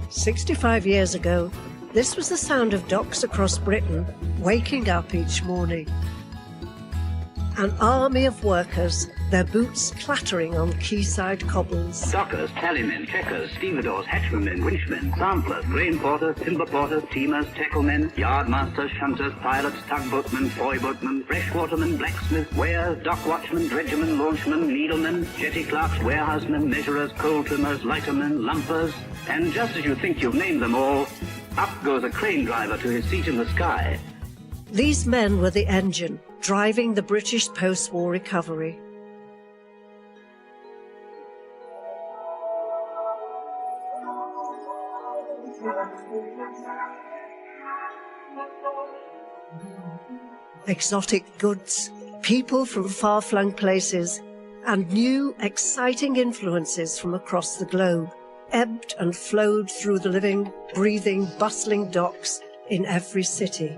65 years ago, this was the sound of docks across Britain waking up each morning. An army of workers, their boots clattering on quayside cobbles. Dockers, tallymen, checkers, stevedores, hatchman, winchmen, samplers, grain porters, timber porters, teamers, tacklemen, yardmasters, shunters, pilots, tugboatmen, boyboatmen, freshwatermen, blacksmiths, weighers, dock watchmen, dredgermen, launchmen, needlemen, jetty clerks, warehousemen, measurers, coal trimmers, lightermen, lumpers, and just as you think you've named them all, up goes a crane driver to his seat in the sky. These men were the engine, driving the British post-war recovery. Exotic goods, people from far-flung places, and new, exciting influences from across the globe ebbed and flowed through the living, breathing, bustling docks in every city.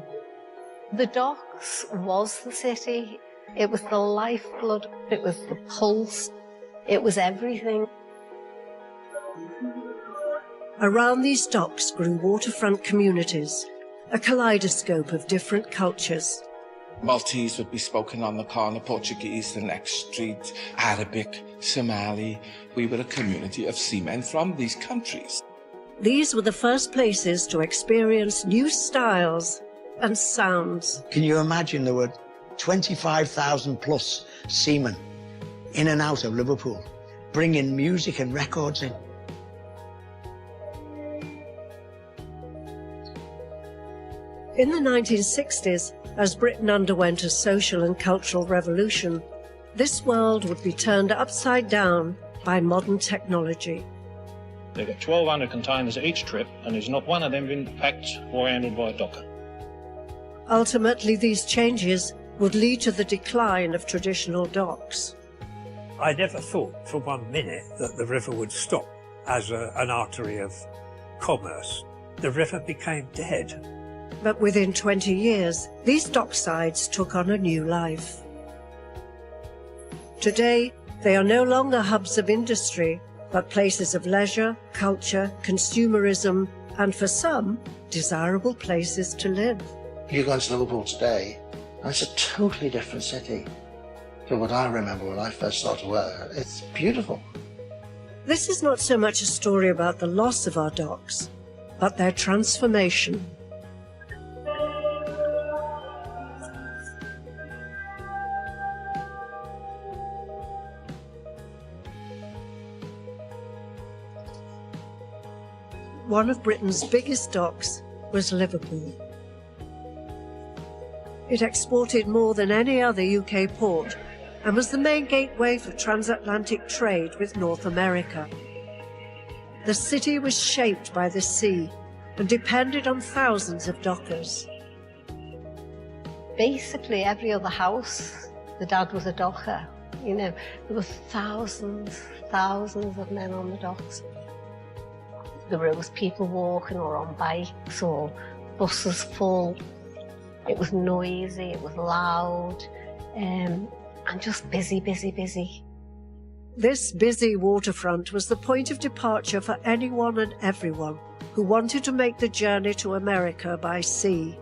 The docks was the city. It was the lifeblood. It was the pulse. It was everything. Around these docks grew waterfront communities, a kaleidoscope of different cultures. Maltese would be spoken on the corner, Portuguese the next street, Arabic, Somali. We were a community of seamen from these countries. These were the first places to experience new styles and sounds. Can you imagine there were 25,000 plus seamen in and out of Liverpool, bringing music and records in? In the 1960s, as Britain underwent a social and cultural revolution, this world would be turned upside down by modern technology. They've got 1,200 containers each trip, and there's not one of them been packed or handled by a docker. Ultimately, these changes would lead to the decline of traditional docks. I never thought for 1 minute that the river would stop as an artery of commerce. The river became dead. But within 20 years, these docksides took on a new life. Today, they are no longer hubs of industry, but places of leisure, culture, consumerism, and for some, desirable places to live. You go to Liverpool today, and it's a totally different city to what I remember when I first started work. It's beautiful. This is not so much a story about the loss of our docks, but their transformation. One of Britain's biggest docks was Liverpool. It exported more than any other UK port and was the main gateway for transatlantic trade with North America. The city was shaped by the sea and depended on thousands of dockers. Basically, every other house, the dad was a docker. You know, there were thousands of men on the docks. There was people walking or on bikes or buses full. It was noisy, it was loud, and just busy. This busy waterfront was the point of departure for anyone and everyone who wanted to make the journey to America by sea.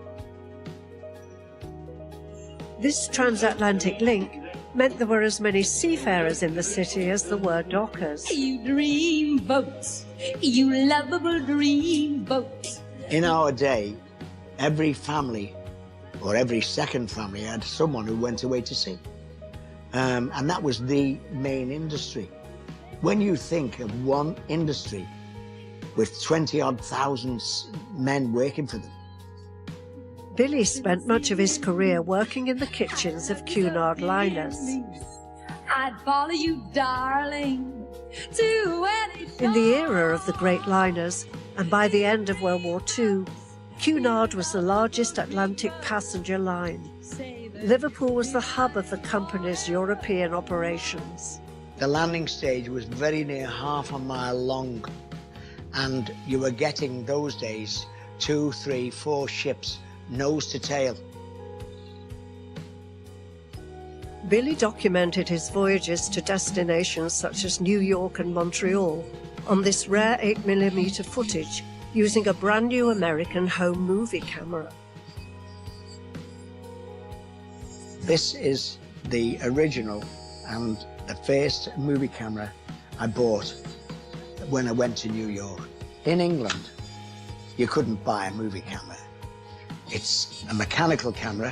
This transatlantic link meant there were as many seafarers in the city as there were dockers. You dream boats, you lovable dream boats. In our day, every family or every second family had someone who went away to sea. And that was the main industry. When you think of one industry with 20-odd thousand men working for them. Billy spent much of his career working in the kitchens of Cunard liners. I'd follow you, darling, to any shore. In the era of the great liners, and by the end of World War II, Cunard was the largest Atlantic passenger line. Liverpool was the hub of the company's European operations. The landing stage was very near half a mile long, and you were getting those days 2, 3, 4 ships nose to tail. Billy documented his voyages to destinations such as New York and Montreal on this rare 8mm footage using a brand new American home movie camera. This is the original and the first movie camera I bought when I went to New York. In England, you couldn't buy a movie camera. It's a mechanical camera.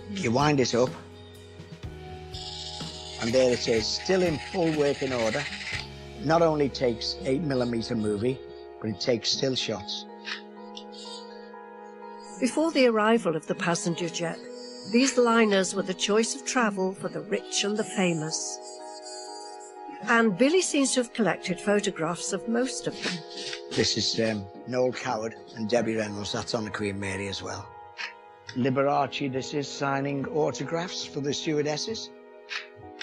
You wind it up, and there it is, still in full working order. Not only takes 8mm movie, but it takes still shots. Before the arrival of the passenger jet, these liners were the choice of travel for the rich and the famous. And Billy seems to have collected photographs of most of them. This is Noel Coward and Debbie Reynolds. That's on the Queen Mary as well. Liberace, this is signing autographs for the stewardesses.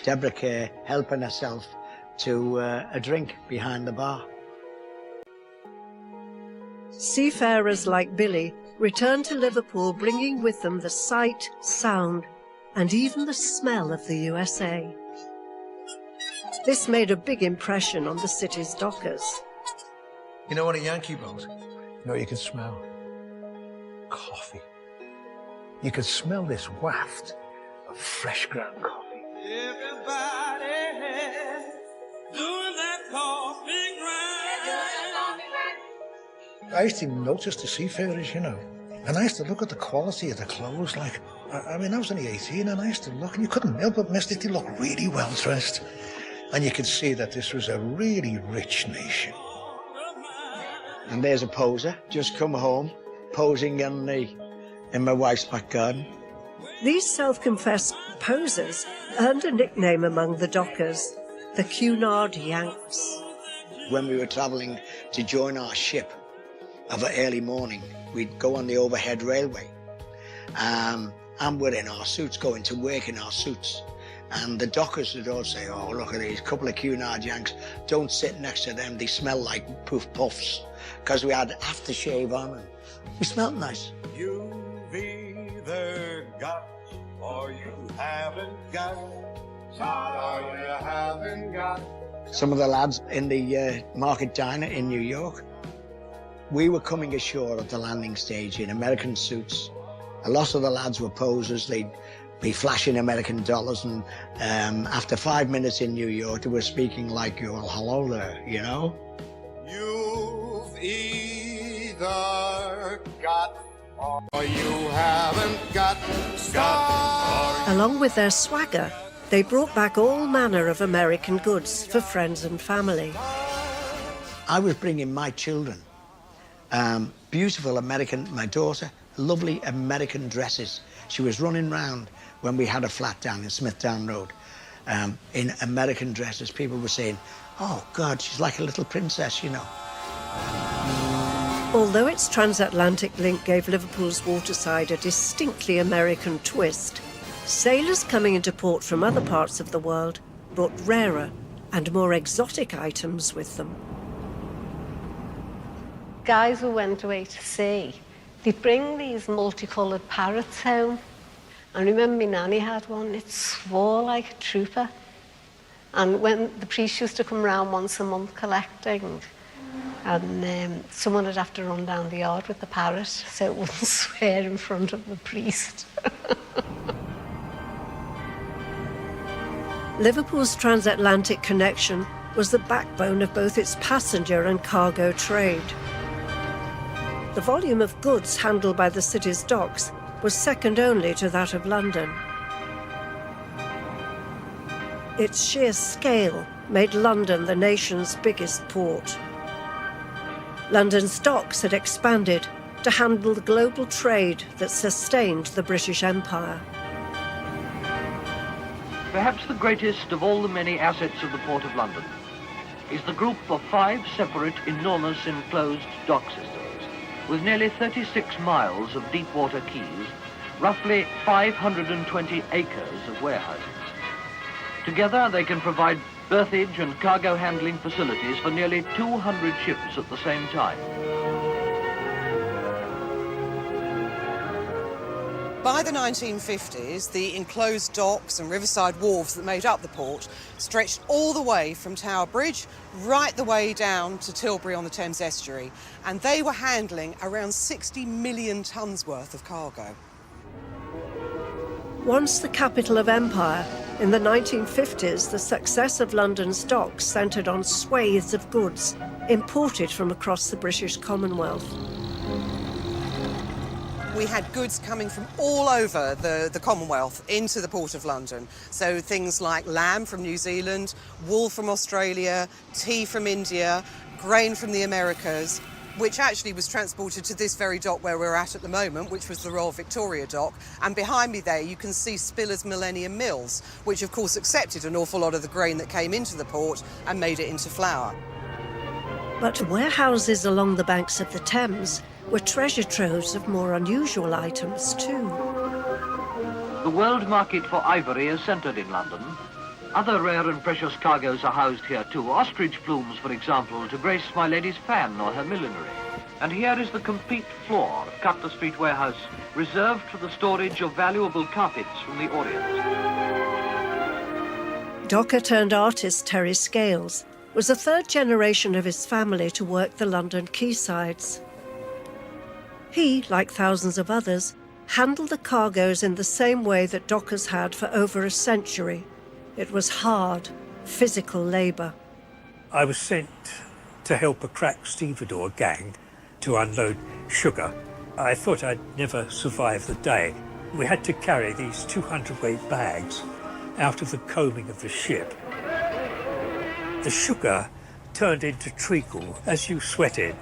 Deborah Kerr helping herself to a drink behind the bar. Seafarers like Billy returned to Liverpool bringing with them the sight, sound, and even the smell of the USA. This made a big impression on the city's dockers. You know, on a Yankee boat, you know what you can smell? Coffee. You can smell this waft of fresh ground coffee. Everybody doing that coffee grind. I used to notice the seafarers, you know, and I used to look at the quality of the clothes. Like, I mean, I was only 18, and I used to look, and you couldn't help but miss it. They looked really well dressed. And you could see that this was a really rich nation. And there's a poser, just come home, posing in my wife's back garden. These self-confessed posers earned a nickname among the dockers, the Cunard Yanks. When we were travelling to join our ship of an early morning, we'd go on the overhead railway. And we're in our suits, going to work in our suits. And the dockers would all say, oh, look at these couple of Cunard Yanks. Don't sit next to them. They smell like poof puffs. Because we had aftershave on and we smelled nice. You've either got or you haven't got. Or you haven't got. Some of the lads in the market diner in New York, we were coming ashore at the landing stage in American suits. A lot of the lads were posers. They'd be flashing American dollars, and after 5 minutes in New York, they were speaking like, well, hello there, you know? You've either got or you haven't got. Along with their swagger, they brought back all manner of American goods for friends and family. I was bringing my children beautiful American, my daughter, lovely American dresses. She was running round when we had a flat down in Smithdown Road in American dresses. People were saying, oh, God, she's like a little princess, you know. Although its transatlantic link gave Liverpool's waterside a distinctly American twist, sailors coming into port from other parts of the world brought rarer and more exotic items with them. Guys who went away to sea, they'd bring these multicoloured parrots home. I remember my nanny had one. It swore like a trooper. And when the priest used to come round once a month collecting, and someone would have to run down the yard with the parrot so it wouldn't swear in front of the priest. Liverpool's transatlantic connection was the backbone of both its passenger and cargo trade. The volume of goods handled by the city's docks was second only to that of London. Its sheer scale made London the nation's biggest port. London's docks had expanded to handle the global trade that sustained the British Empire. Perhaps the greatest of all the many assets of the Port of London is the group of 5 separate enormous enclosed dock systems with nearly 36 miles of deep-water quays, roughly 520 acres of warehouses. Together they can provide berthage and cargo handling facilities for nearly 200 ships at the same time. By the 1950s, the enclosed docks and riverside wharves that made up the port stretched all the way from Tower Bridge right the way down to Tilbury on the Thames estuary, and they were handling around 60 million tonnes worth of cargo. Once the capital of empire, in the 1950s, the success of London's docks centred on swathes of goods imported from across the British Commonwealth. We had goods coming from all over the Commonwealth into the Port of London. So things like lamb from New Zealand, wool from Australia, tea from India, grain from the Americas, which actually was transported to this very dock where we're at the moment, which was the Royal Victoria dock. And behind me there, you can see Spiller's Millennium Mills, which of course accepted an awful lot of the grain that came into the port and made it into flour. But warehouses along the banks of the Thames were treasure troves of more unusual items too. The world market for ivory is centred in London. Other rare and precious cargoes are housed here too. Ostrich plumes, for example, to grace my lady's fan or her millinery. And here is the complete floor of Cutler Street warehouse, reserved for the storage of valuable carpets from the Orient. Docker turned artist Terry Scales was the third generation of his family to work the London quaysides. He, like thousands of others, handled the cargoes in the same way that dockers had for over a century. It was hard, physical labour. I was sent to help a crack stevedore gang to unload sugar. I thought I'd never survive the day. We had to carry these 200-weight bags out of the coaming of the ship. The sugar turned into treacle as you sweated.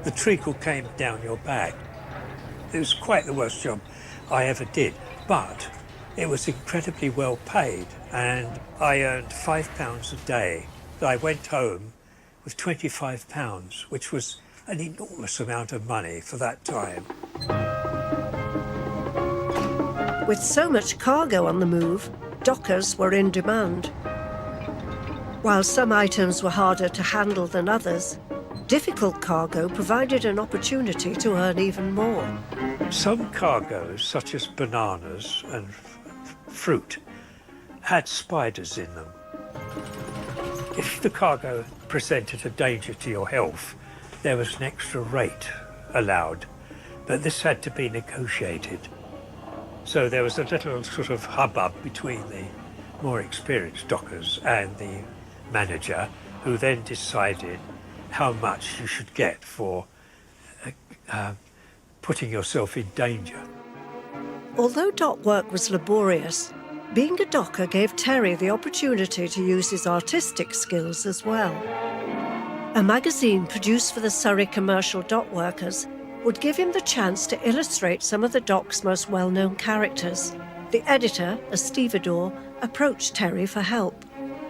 The treacle came down your back. It was quite the worst job I ever did, but it was incredibly well paid, and I earned £5 a day. I went home with £25, which was an enormous amount of money for that time. With so much cargo on the move, dockers were in demand. While some items were harder to handle than others, difficult cargo provided an opportunity to earn even more. Some cargoes, such as bananas and fruit, had spiders in them. If the cargo presented a danger to your health, there was an extra rate allowed, but this had to be negotiated. So there was a little sort of hubbub between the more experienced dockers and the manager, who then decided how much you should get for putting yourself in danger. Although dock work was laborious, being a docker gave Terry the opportunity to use his artistic skills as well. A magazine produced for the Surrey commercial dock workers would give him the chance to illustrate some of the dock's most well-known characters. The editor, a stevedore, approached Terry for help.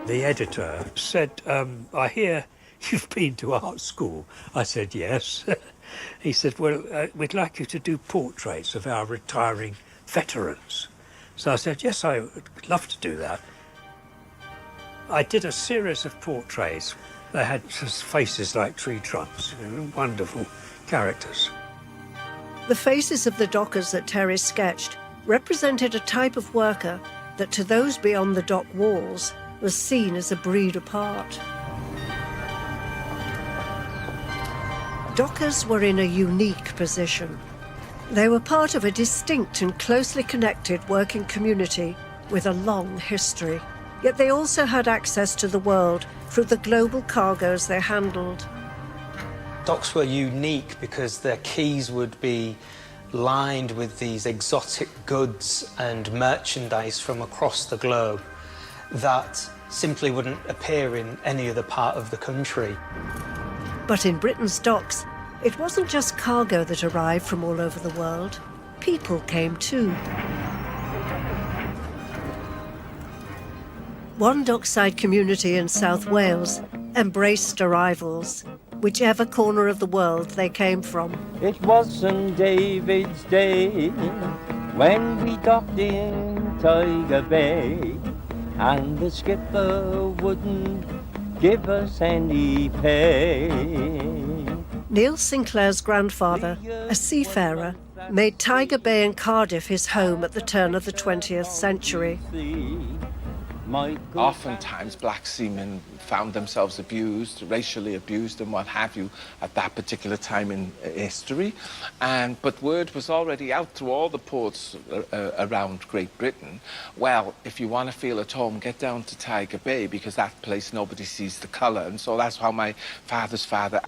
The editor said, I hear you've been to art school. I said, yes. He said, well, we'd like you to do portraits of our retiring veterans. So I said, yes, I would love to do that. I did a series of portraits. They had just faces like tree trunks, wonderful characters. The faces of the dockers that Terry sketched represented a type of worker that to those beyond the dock walls was seen as a breed apart. Dockers were in a unique position. They were part of a distinct and closely connected working community with a long history. Yet they also had access to the world through the global cargoes they handled. Docks were unique because their quays would be lined with these exotic goods and merchandise from across the globe that simply wouldn't appear in any other part of the country. But in Britain's docks, it wasn't just cargo that arrived from all over the world. People came too. One dockside community in South Wales embraced arrivals, whichever corner of the world they came from. It was St. David's Day when we docked in Tiger Bay, and the skipper wouldn't give us any pay. Neil Sinclair's grandfather, a seafarer, made Tiger Bay and Cardiff his home at the turn of the 20th century. Oftentimes, black seamen found themselves abused, racially abused and what have you, at that particular time in history. But word was already out through all the ports around Great Britain. Well, if you want to feel at home, get down to Tiger Bay, because that place nobody sees the colour. And so that's how my father's father...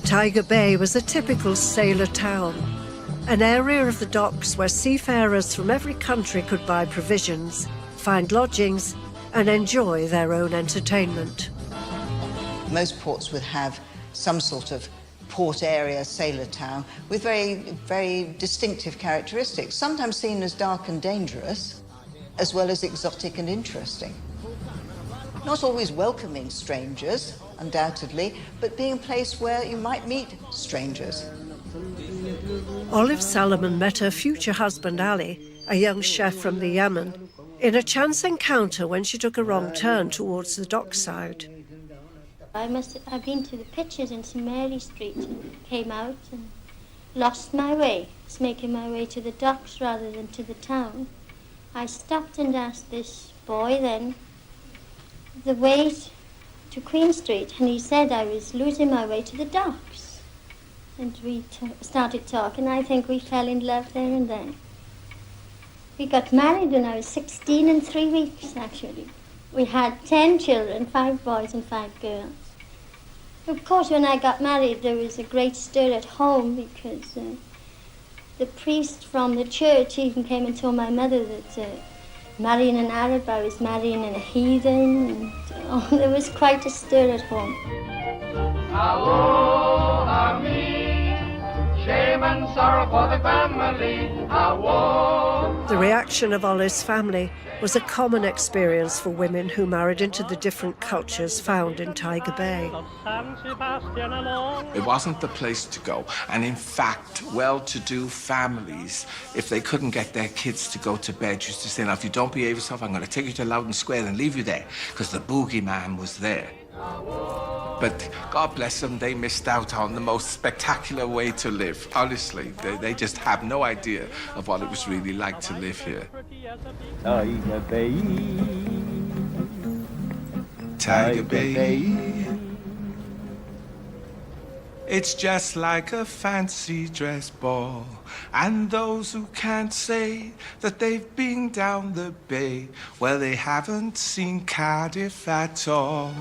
Tiger Bay was a typical sailor town, an area of the docks where seafarers from every country could buy provisions, find lodgings, and enjoy their own entertainment. Most ports would have some sort of port area, sailor town, with very, very distinctive characteristics, sometimes seen as dark and dangerous, as well as exotic and interesting. Not always welcoming strangers, undoubtedly, but being a place where you might meet strangers. Olive Salomon met her future husband Ali, a young chef from the Yemen, in a chance encounter when she took a wrong turn towards the dockside. I've been to the pictures in St Mary Street and came out and lost my way. It's making my way to the docks rather than to the town. I stopped and asked this boy then the way to Queen Street, and he said I was losing my way to the docks. And we started talking. I think we fell in love there and then. We got married when I was 16 and 3 weeks, actually. We had 10 children, 5 boys and 5 girls. Of course, when I got married, there was a great stir at home because the priest from the church even came and told my mother that marrying an Arab, I was marrying a heathen. And, there was quite a stir at home. Shame and sorrow for the family. The reaction of Olive's family was a common experience for women who married into the different cultures found in Tiger Bay. It wasn't the place to go. And in fact, well-to-do families, if they couldn't get their kids to go to bed, used to say, now, if you don't behave yourself, I'm going to take you to Loudon Square and leave you there, because the boogeyman was there. But God bless them, they missed out on the most spectacular way to live. Honestly, they just have no idea of what it was really like to live here. Tiger Bay. Tiger Bay. It's just like a fancy dress ball. And those who can't say that they've been down the bay, well, they haven't seen Cardiff at all.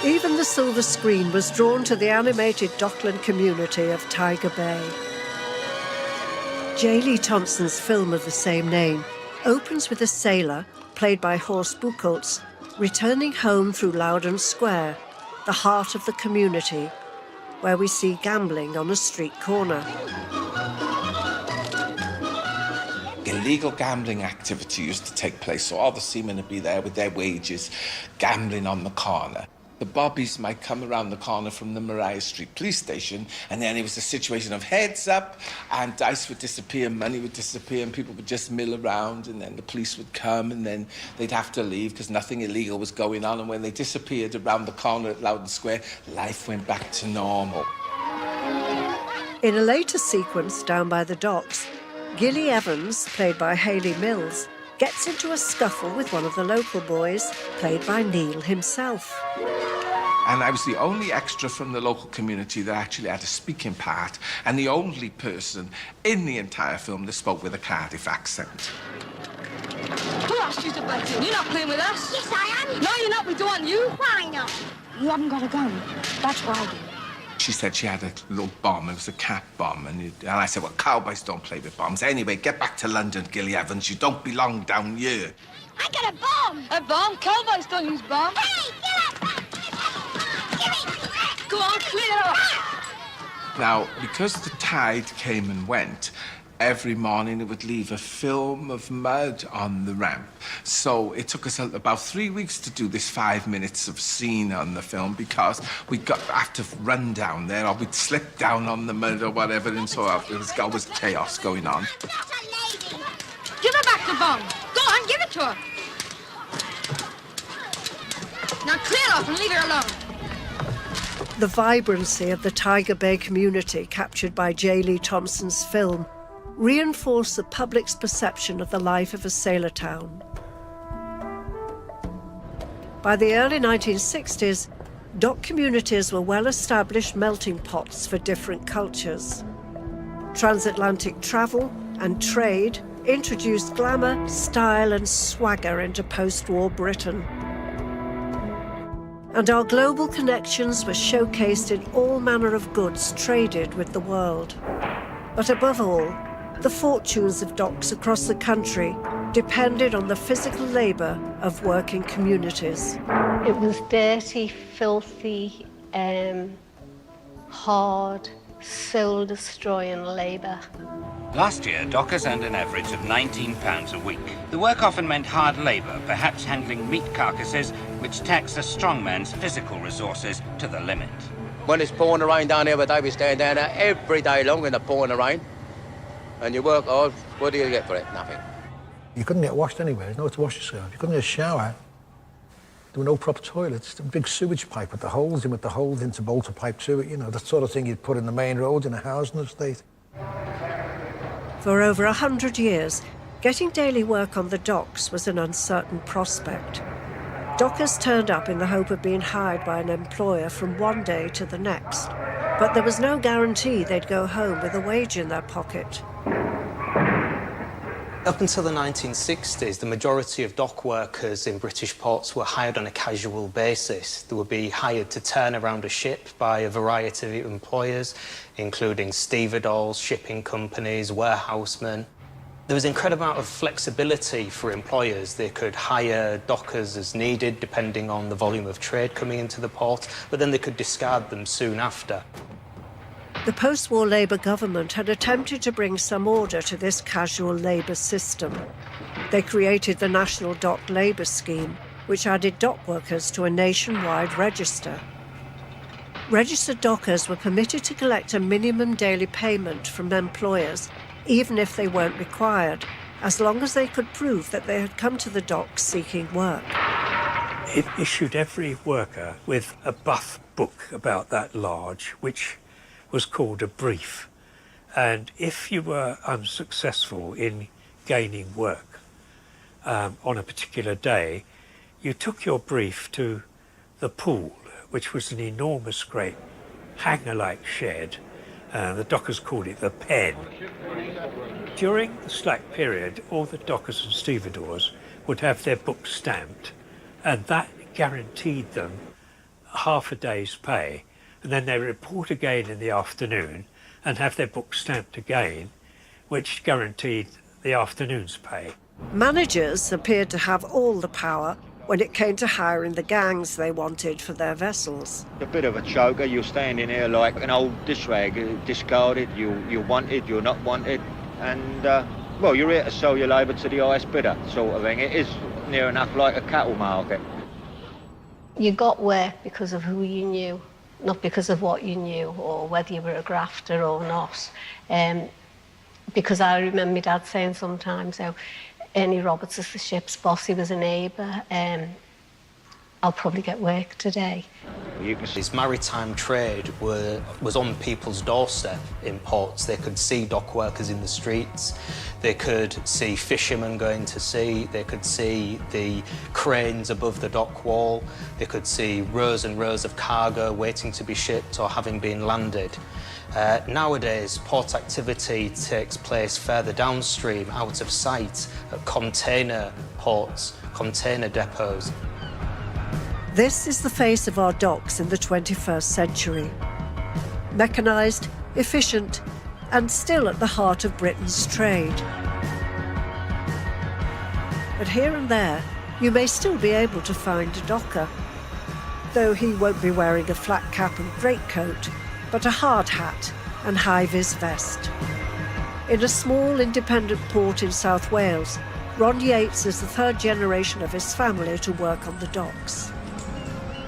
Even the silver screen was drawn to the animated dockland community of Tiger Bay. J. Lee Thompson's film of the same name opens with a sailor, played by Horst Buchholz, returning home through Loudon Square, the heart of the community, where we see gambling on a street corner. Illegal gambling activity used to take place, so all the seamen would be there with their wages, gambling on the corner. The bobbies might come around the corner from the Maria Street police station, and then it was a situation of heads up, and dice would disappear, money would disappear, and people would just mill around, and then the police would come, and then they'd have to leave because nothing illegal was going on. And when they disappeared around the corner at Loudon Square, life went back to normal. In a later sequence down by the docks, Gilly Evans, played by Hayley Mills, gets into a scuffle with one of the local boys, played by Neil himself. And I was the only extra from the local community that actually had a speaking part, and the only person in the entire film that spoke with a Cardiff accent. Who asked you to butt in? You're not playing with us. Yes, I am. No, you're not. We don't want you. Why not? You haven't got a gun. That's why I do. She said she had a little bomb. It was a cat bomb. And I said, well, cowboys don't play with bombs. Anyway, get back to London, Gilly Evans. You don't belong down here. I got a bomb. A bomb? Cowboys don't use bombs. Hey, give it! Go on, clear up. Now, because the tide came and went, every morning it would leave a film of mud on the ramp. So it took us about 3 weeks to do this 5 minutes of scene on the film, because we'd have to run down there, or we'd slip down on the mud or whatever, and so there was always chaos going on. Give her back the bomb. Go on, give it to her. Now clear off and leave her alone. The vibrancy of the Tiger Bay community captured by J. Lee Thompson's film reinforced the public's perception of the life of a sailor town. By the early 1960s, dock communities were well-established melting pots for different cultures. Transatlantic travel and trade introduced glamour, style and swagger into post-war Britain. And our global connections were showcased in all manner of goods traded with the world. But above all, the fortunes of docks across the country depended on the physical labour of working communities. It was dirty, filthy, hard, soul-destroying labour. Last year, dockers earned an average of £19 a week. The work often meant hard labour, perhaps handling meat carcasses, which taxed a strong man's physical resources to the limit. When it's pouring the rain down here, they stand down there every day long in the pouring the rain. And you work hard, what do you get for it? Nothing. You couldn't get washed anywhere, there's nowhere to wash yourself. You couldn't get a shower. There were no proper toilets. A big sewage pipe with the holes in to bolt a pipe to it, you know, the sort of thing you'd put in the main road in a housing estate. For over 100 years, getting daily work on the docks was an uncertain prospect. Dockers turned up in the hope of being hired by an employer from one day to the next, but there was no guarantee they'd go home with a wage in their pocket. Up until the 1960s, the majority of dock workers in British ports were hired on a casual basis. They would be hired to turn around a ship by a variety of employers, including stevedores, shipping companies, warehousemen. There was an incredible amount of flexibility for employers. They could hire dockers as needed, depending on the volume of trade coming into the port, but then they could discard them soon after. The post-war Labour government had attempted to bring some order to this casual labour system. They created the National Dock Labour Scheme, which added dock workers to a nationwide register. Registered dockers were permitted to collect a minimum daily payment from employers, even if they weren't required, as long as they could prove that they had come to the docks seeking work. It issued every worker with a buff book about that large, which was called a brief. And if you were unsuccessful in gaining work on a particular day, you took your brief to the pool, which was an enormous, great hangar-like shed. The dockers called it the pen. During the slack period, all the dockers and stevedores would have their books stamped, and that guaranteed them half a day's pay. And then they report again in the afternoon and have their books stamped again, which guaranteed the afternoon's pay. Managers appeared to have all the power when it came to hiring the gangs they wanted for their vessels. A bit of a choker, you're standing here like an old dish rag, discarded, you're wanted, you're not wanted, and, well, you're here to sell your labour to the highest bidder, sort of thing. It is near enough like a cattle market. You got work because of who you knew, not because of what you knew or whether you were a grafter or not. Because I remember my dad saying sometimes how Ernie Roberts is the ship's boss, he was a neighbour. I'll probably get work today. This maritime trade was on people's doorstep in ports. They could see dock workers in the streets, they could see fishermen going to sea, they could see the cranes above the dock wall, they could see rows and rows of cargo waiting to be shipped or having been landed. Nowadays, port activity takes place further downstream, out of sight, at container ports, container depots. This is the face of our docks in the 21st century. Mechanised, efficient, and still at the heart of Britain's trade. But here and there, you may still be able to find a docker, though he won't be wearing a flat cap and greatcoat, but a hard hat and high-vis vest. In a small independent port in South Wales, Ron Yates is the third generation of his family to work on the docks.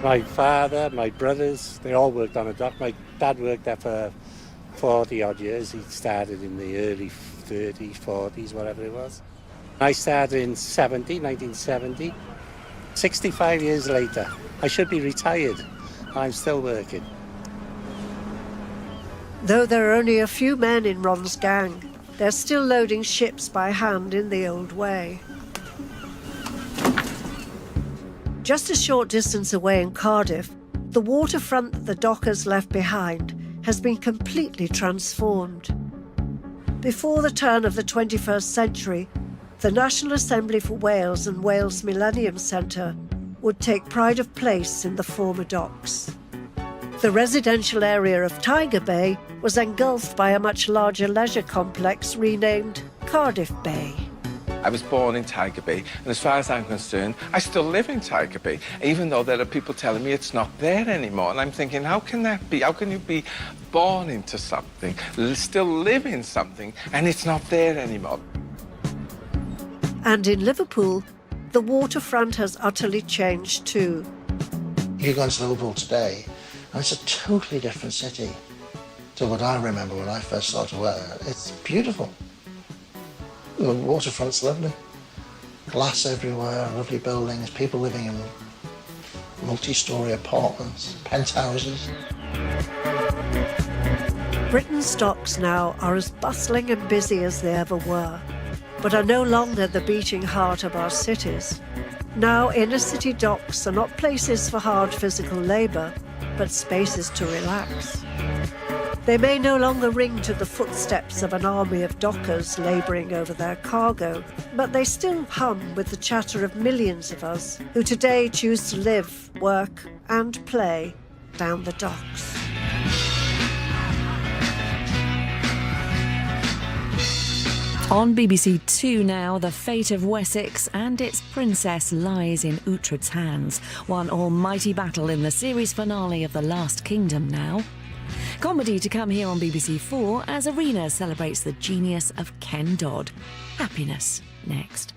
My father, my brothers, they all worked on a dock. My dad worked there for 40-odd years. He started in the early 30s, 40s, whatever it was. I started in 1970. 65 years later, I should be retired. I'm still working. Though there are only a few men in Ron's gang, they're still loading ships by hand in the old way. Just a short distance away in Cardiff, the waterfront that the dockers left behind has been completely transformed. Before the turn of the 21st century, the National Assembly for Wales and Wales Millennium Centre would take pride of place in the former docks. The residential area of Tiger Bay was engulfed by a much larger leisure complex renamed Cardiff Bay. I was born in Tiger Bay, and as far as I'm concerned, I still live in Tiger Bay, even though there are people telling me it's not there anymore. And I'm thinking, how can that be? How can you be born into something, still live in something, and it's not there anymore? And in Liverpool, the waterfront has utterly changed too. You go into Liverpool today, and it's a totally different city to what I remember when I first started to work. It's beautiful. The waterfront's lovely. Glass everywhere, lovely buildings, people living in multi-storey apartments, penthouses. Britain's docks now are as bustling and busy as they ever were, but are no longer the beating heart of our cities. Now inner city docks are not places for hard physical labour, but spaces to relax. They may no longer ring to the footsteps of an army of dockers labouring over their cargo, but they still hum with the chatter of millions of us who today choose to live, work and play down the docks. On BBC Two now, the fate of Wessex and its princess lies in Uhtred's hands. One almighty battle in the series finale of The Last Kingdom now. Comedy to come here on BBC Four as Arena celebrates the genius of Ken Dodd. Happiness next.